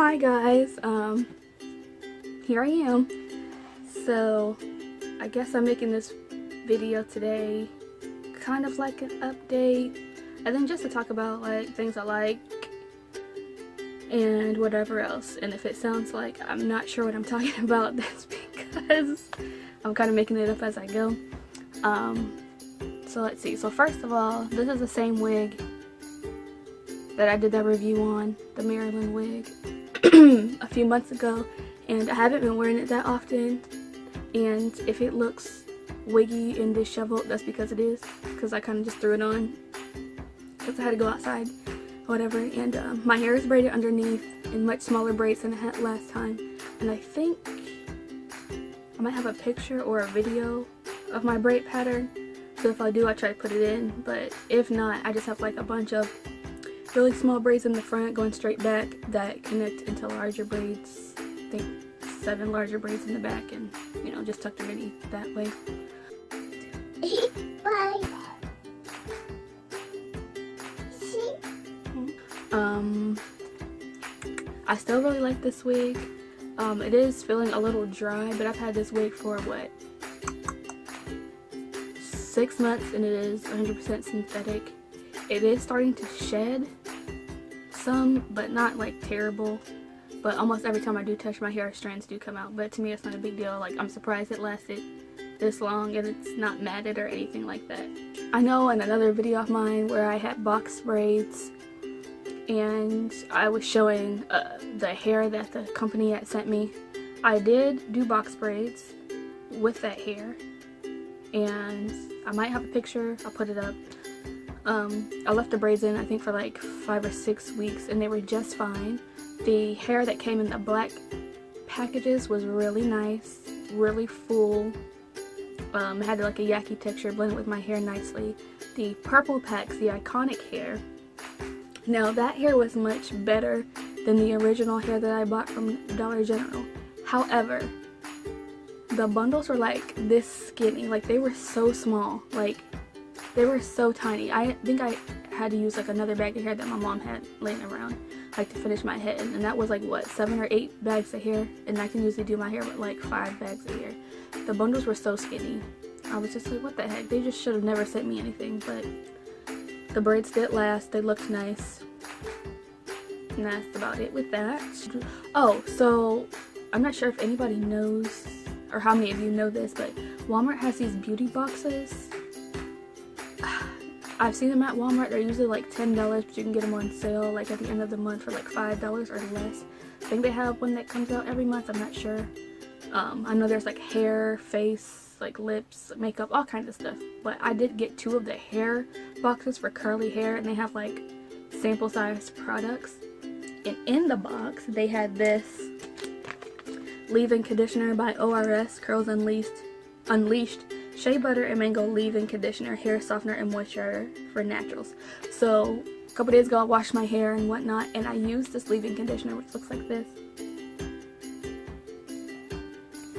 Hi guys, here I am. So I guess I'm making this video today kind of like an update, and then just to talk about like things I like and whatever else. And if it sounds like I'm not sure what I'm talking about, that's because I'm kind of making it up as I go. So let's see. So first of all, this is the same wig that I did that review on, the MARILYN wig, a few months ago, and I haven't been wearing it that often, and if it looks wiggy and disheveled, that's because it is, because I kind of just threw it on because I had to go outside, whatever. And my hair is braided underneath in much smaller braids than I had last time, and I think I might have a picture or a video of my braid pattern, so if I do, I try to put it in, but if not, I just have like a bunch of really small braids in the front going straight back that connect into larger braids. I think 7 larger braids in the back, and you know, just tucked underneath that way. I still really like this wig. It is feeling a little dry, but I've had this wig for what, 6 months, and it is 100% synthetic. It is starting to shed some, but not like terrible. But almost every time I do touch my hair, strands do come out. But to me, it's not a big deal. Like, I'm surprised it lasted this long and it's not matted or anything like that. I know in another video of mine where I had box braids and I was showing the hair that the company had sent me, I did do box braids with that hair, and I might have a picture. I'll put it up. I left the braids in, I think, for like 5 or 6 weeks, and they were just fine. The hair that came in the black packages was really nice, really full. It had like a yaki texture, blended with my hair nicely. The purple packs, the iconic hair, now that hair was much better than the original hair that I bought from Dollar General. However, the bundles were like this skinny, like they were so small, like they were so tiny. I think I had to use like another bag of hair that my mom had laying around, like to finish my head, and that was like what, 7 or 8 bags of hair, and I can usually do my hair with like 5 bags of hair. The bundles were so skinny. I was just like, what the heck, they just should have never sent me anything. But the braids did last, they looked nice, and that's about it with that. Oh, so I'm not sure if anybody knows or how many of you know this, but Walmart has these beauty boxes. I've seen them at Walmart. They're usually like $10, but you can get them on sale like at the end of the month for like $5 or less. I think they have one that comes out every month, I'm not sure. I know there's like hair, face, like lips, makeup, all kinds of stuff. But I did get 2 of the hair boxes for curly hair, and they have like sample size products. And in the box, they had this leave-in conditioner by ORS, Curls Unleashed, shea butter and mango leave-in conditioner, hair softener and moisturizer for naturals. So a couple days ago I washed my hair and whatnot, and I used this leave-in conditioner, which looks like this,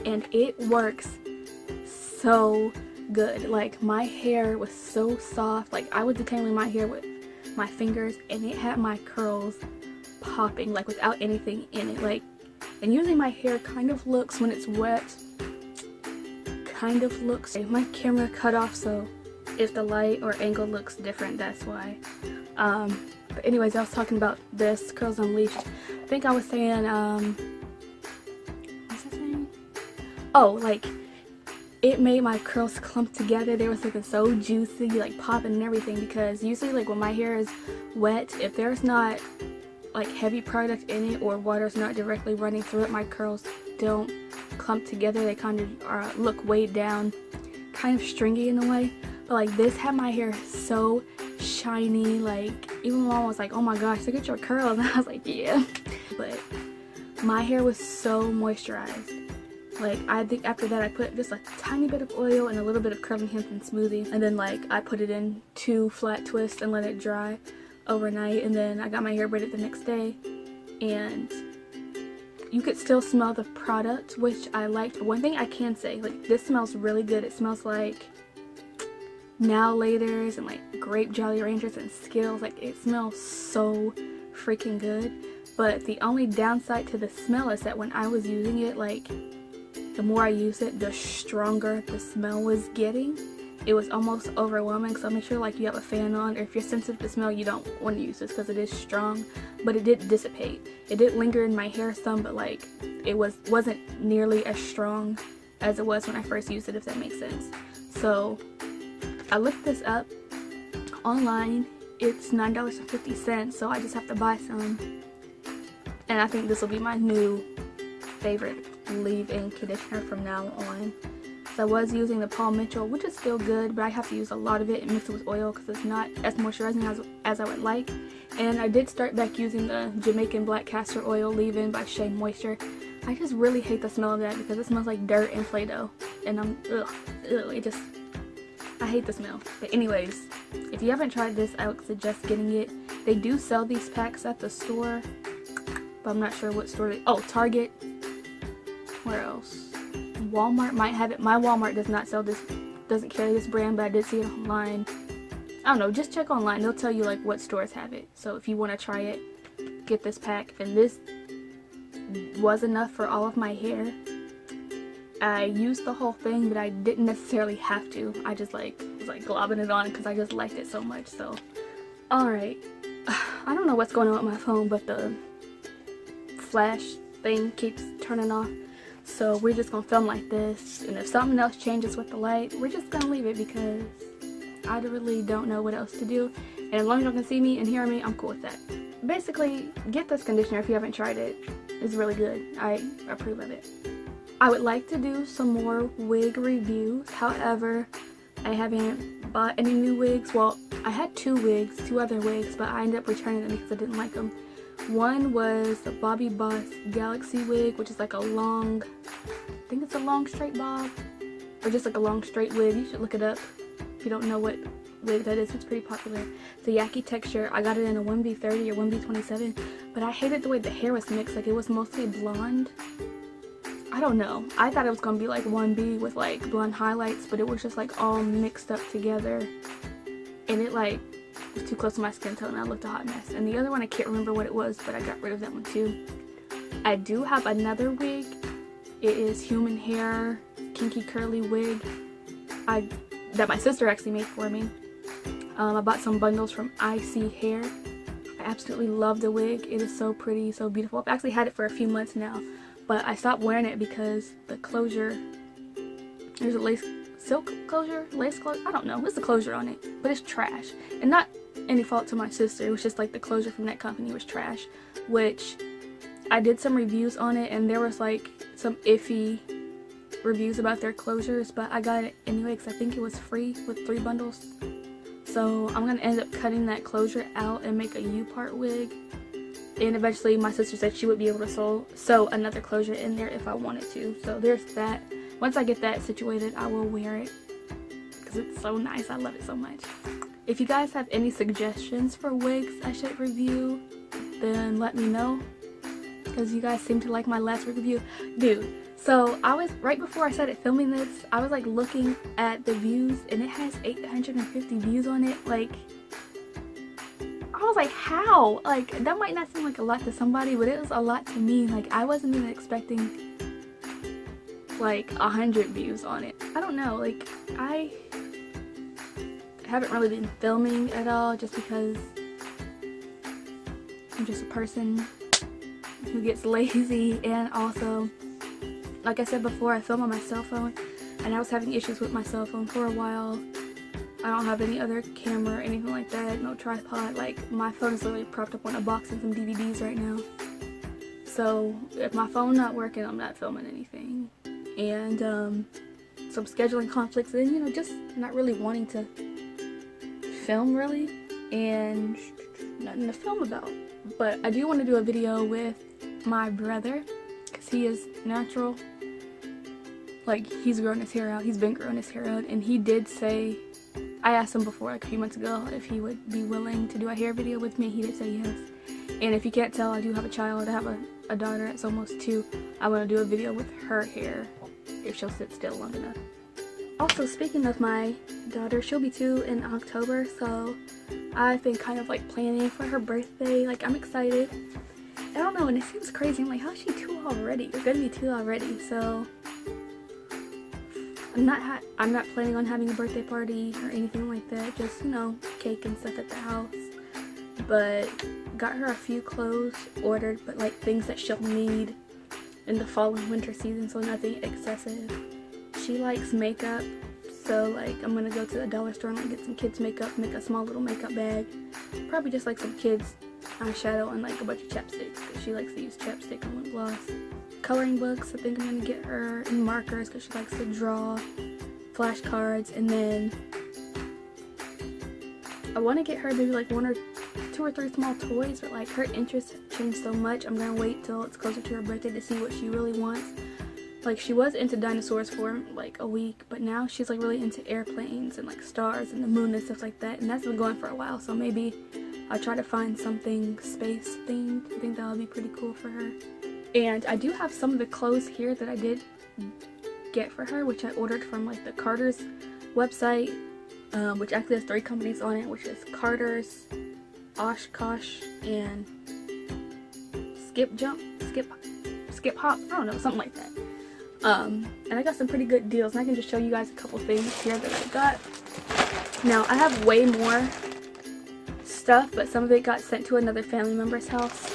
and it works so good. Like, my hair was so soft, like I was detangling my hair with my fingers, and it had my curls popping like without anything in it. Like, and usually my hair kind of looks, when it's wet, kind of looks, my camera cut off, so if the light or angle looks different, that's why. But anyways, I was talking about this Curls Unleashed. I think I was saying, what's I saying? Oh, like, it made my curls clump together. They were looking so juicy, like popping and everything, because usually like when my hair is wet, if there's not like heavy product in it or water's not directly running through it, my curls don't clump together. They kind of look weighed down, kind of stringy in a way. But like this had my hair so shiny, like even mom was like, oh my gosh, look at your curls, and I was like, yeah. But my hair was so moisturized. Like, I think after that I put just a tiny bit of oil and a little bit of curling Hampton smoothie, and then like I put it in 2 flat twists and let it dry overnight, and then I got my hair braided the next day, and you could still smell the product, which I liked. One thing I can say, like, this smells really good. It smells like Now Laters and like grape Jolly Ranchers and Skittles. Like, it smells so freaking good. But the only downside to the smell is that when I was using it, like, the more I used it, the stronger the smell was getting. It was almost overwhelming, so make sure like you have a fan on, or if you're sensitive to smell, you don't want to use this because it is strong. But it did dissipate. It did linger in my hair some, but like it wasn't nearly as strong as it was when I first used it, if that makes sense. So I looked this up online. It's $9.50, so I just have to buy some. And I think this will be my new favorite leave-in conditioner from now on. So I was using the Paul Mitchell, which is still good, but I have to use a lot of it and mix it with oil because it's not as moisturizing as I would like. And I did start back using the Jamaican Black Castor Oil leave-in by SHEA Moisture. I just really hate the smell of that because it smells like dirt and Play-Doh. And I hate the smell. But anyways, if you haven't tried this, I would suggest getting it. They do sell these packs at the store, but I'm not sure what store oh, Target. Where else? Walmart might have it. My Walmart does not sell this, doesn't carry this brand, but I did see it online. I don't know, just check online. They'll tell you like what stores have it. So if you want to try it, get this pack. And this was enough for all of my hair. I used the whole thing, but I didn't necessarily have to. I just was like globbing it on because I just liked it so much. So, alright. I don't know what's going on with my phone, but the flash thing keeps turning off. So we're just gonna film like this, and if something else changes with the light, we're just gonna leave it because I really don't know what else to do. And as long as you can see me and hear me, I'm cool with that. Basically, get this conditioner if you haven't tried it. It's really good. I approve of it. I would like to do some more wig reviews. However, I haven't bought any new wigs. Well, I had two other wigs, but I ended up returning them because I didn't like them. One was the BOBBI Boss Galaxy wig, which is like a long, I think it's a long straight bob, or just like a long straight wig. You should look it up if you don't know what wig that is. It's pretty popular. It's a yaki texture. I got it in a 1B30 or 1B27, but I hated the way the hair was mixed. Like it was mostly blonde. I don't know. I thought it was gonna be like 1B with like blonde highlights, but it was just like all mixed up together, and it like was too close to my skin tone and I looked a hot mess. And the other one, I can't remember what it was, but I got rid of that one too. I do have another wig. It is human hair, kinky curly wig that my sister actually made for me. I bought some bundles from IC Hair. I absolutely love the wig. It is so pretty, so beautiful. I've actually had it for a few months now, but I stopped wearing it because the closure, there's a silk closure, lace closure, I don't know, what's the closure on it, but it's trash. And not any fault to my sister, it was just like the closure from that company was trash, which I did some reviews on it and there was like some iffy reviews about their closures, but I got it anyway because I think it was free with 3 bundles. So I'm gonna end up cutting that closure out and make a U-part wig, and eventually my sister said she would be able to sew another closure in there if I wanted to. So there's that. Once I get that situated, I will wear it because it's so nice. I love it so much. If you guys have any suggestions for wigs I should review, then let me know, because you guys seem to like my last wig review. Dude, so I was, right before I started filming this, I was like looking at the views and it has 850 views on it. Like, I was like, how? Like, that might not seem like a lot to somebody, but it was a lot to me. Like, I wasn't even expecting like 100 views on it. I don't know, like I haven't really been filming at all just because I'm just a person who gets lazy, and also like I said before, I film on my cell phone and I was having issues with my cell phone for a while. I don't have any other camera or anything like that, no tripod. Like, my phone is literally propped up on a box and some DVDs right now. So if my phone's not working, I'm not filming anything. And some scheduling conflicts, and you know, just not really wanting to film really, and nothing to film about. But I do want to do a video with my brother because he is natural. Like, he's growing his hair out. He's been growing his hair out, and he did say, I asked him before, like a few months ago, if he would be willing to do a hair video with me. He did say yes. And if you can't tell, I do have a child. I have a daughter that's almost 2. I want to do a video with her hair if she'll sit still long enough. Also, speaking of my daughter, she'll be 2 in October, so I've been kind of like planning for her birthday. Like, I'm excited. don't know, and it seems crazy. I'm like, how's she 2 already? You're gonna be 2 already. So I'm not planning on having a birthday party or anything like that. Just, you know, cake and stuff at the house. But got her a few clothes ordered, but like things that she'll need in the fall and winter season, so nothing excessive. She likes makeup, so like I'm gonna go to the dollar store and like get some kids makeup, make a small little makeup bag. Probably just like some kids eyeshadow and like a bunch of chapsticks, because she likes to use chapstick and lip gloss. Coloring books, I think I'm gonna get her, and markers because she likes to draw, flashcards, and then I want to get her maybe like 1 or 2 or 3 small toys, but like her interests changed so much. I'm gonna wait till it's closer to her birthday to see what she really wants. Like, she was into dinosaurs for like a week, but now she's like really into airplanes and like stars and the moon and stuff like that, and that's been going for a while. So maybe I'll try to find something space themed. I think that would be pretty cool for her. And I do have some of the clothes here that I did get for her, which I ordered from like the Carter's website, which actually has 3 companies on it, which is Carter's, Oshkosh, and Skip Hop, I don't know, something like that. And I got some pretty good deals, and I can just show you guys a couple things here that I got. Now, I have way more stuff, but some of it got sent to another family member's house.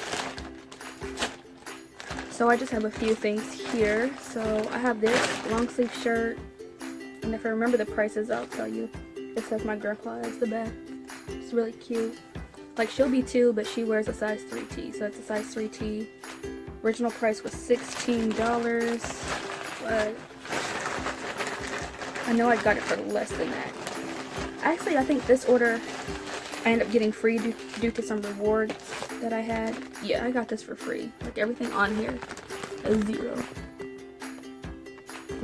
So I just have a few things here. So I have this long sleeve shirt, and if I remember the prices, I'll tell you. It says my grandpa is the best. It's really cute. Like, she'll be 2, but she wears a size 3T, so it's a size 3T. Original price was $16, but I know I got it for less than that. Actually, I think this order I ended up getting free due to some rewards that I had. Yeah, I got this for free. Like, everything on here is 0.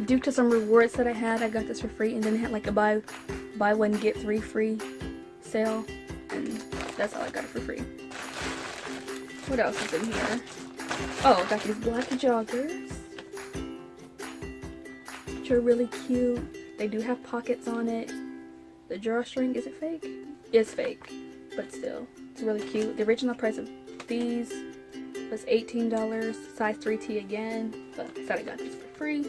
Due to some rewards that I had, I got this for free, and then it had like a buy 1 get 3 free sale, and that's how I got it for free. What else is in here? Oh, I got these black joggers, which are really cute. They do have pockets on it. The drawstring, is it fake? It's fake, but still, it's really cute. The original price of these was $18, size 3T again, but I said I got this for free.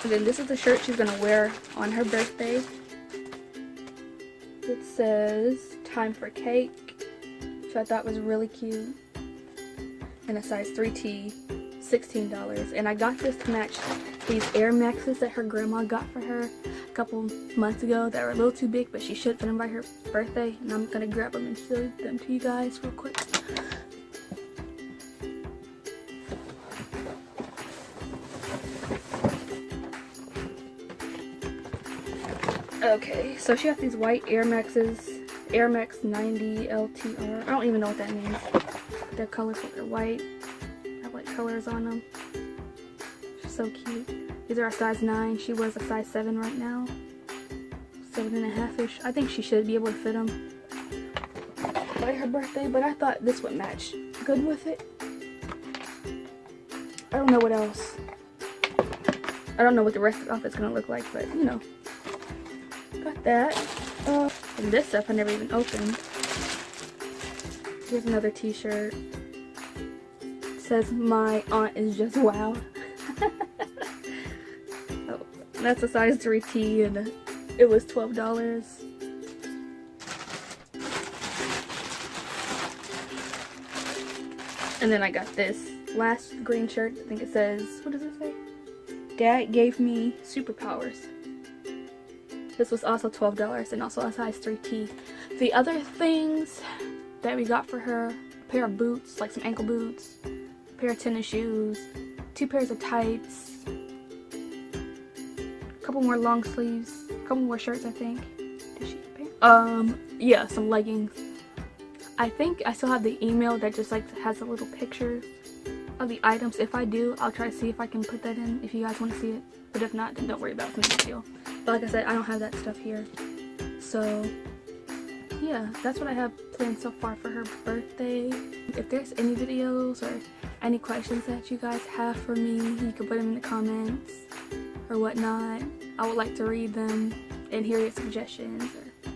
And then this is the shirt she's gonna wear on her birthday. It says "Time for Cake," which I thought was really cute. And a size 3T, $16. And I got this to match these Air Maxes that her grandma got for her a couple months ago that were a little too big, but she should fit them by her birthday. And I'm gonna grab them and show them to you guys real quick. Okay, so she has these white Air Maxes, Air Max 90 LTR. I don't even know what that means. They're colorful, they're white. I have like colors on them. She's so cute. These are a size 9. She wears a size 7 right now. 7.5-ish. I think she should be able to fit them by her birthday, but I thought this would match good with it. I don't know what else. I don't know what the rest of the outfit's gonna look like, but you know. Got that. And this stuff I never even opened. Here's another t-shirt. It says "My aunt is just wow." Oh, that's a size 3T, and it was $12. And then I got this last green shirt. I think it says, what does it say? "Dad gave me superpowers." This was also $12 and also a size 3T. The other things that we got for her, a pair of boots, like some ankle boots, a pair of tennis shoes, 2 pairs of tights, a couple more long sleeves, a couple more shirts, I think. Did she get a pair? Yeah, some leggings. I think I still have the email that just like has a little picture of the items. If I do, I'll try to see if I can put that in if you guys want to see it. But if not, then don't worry about it. It's no big deal. But like I said, I don't have that stuff here. So yeah, that's what I have planned so far for her birthday. If there's any videos or any questions that you guys have for me, you can put them in the comments or whatnot. I would like to read them and hear your suggestions or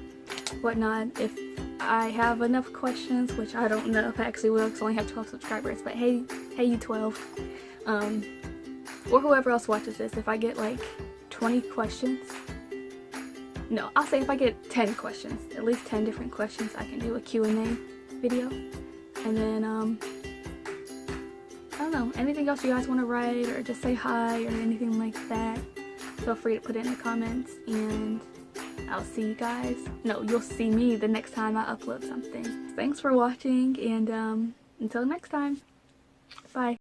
whatnot. If I have enough questions, which I don't know if I actually will because I only have 12 subscribers, but hey you 12, or whoever else watches this, if I get like 20 questions, no, I'll say if I get 10 questions, at least 10 different questions, I can do a Q&A video. And then I don't know, anything else you guys want to write or just say hi or anything like that, feel free to put it in the comments, and I'll see you guys, no, you'll see me the next time I upload something. Thanks for watching, and until next time, bye.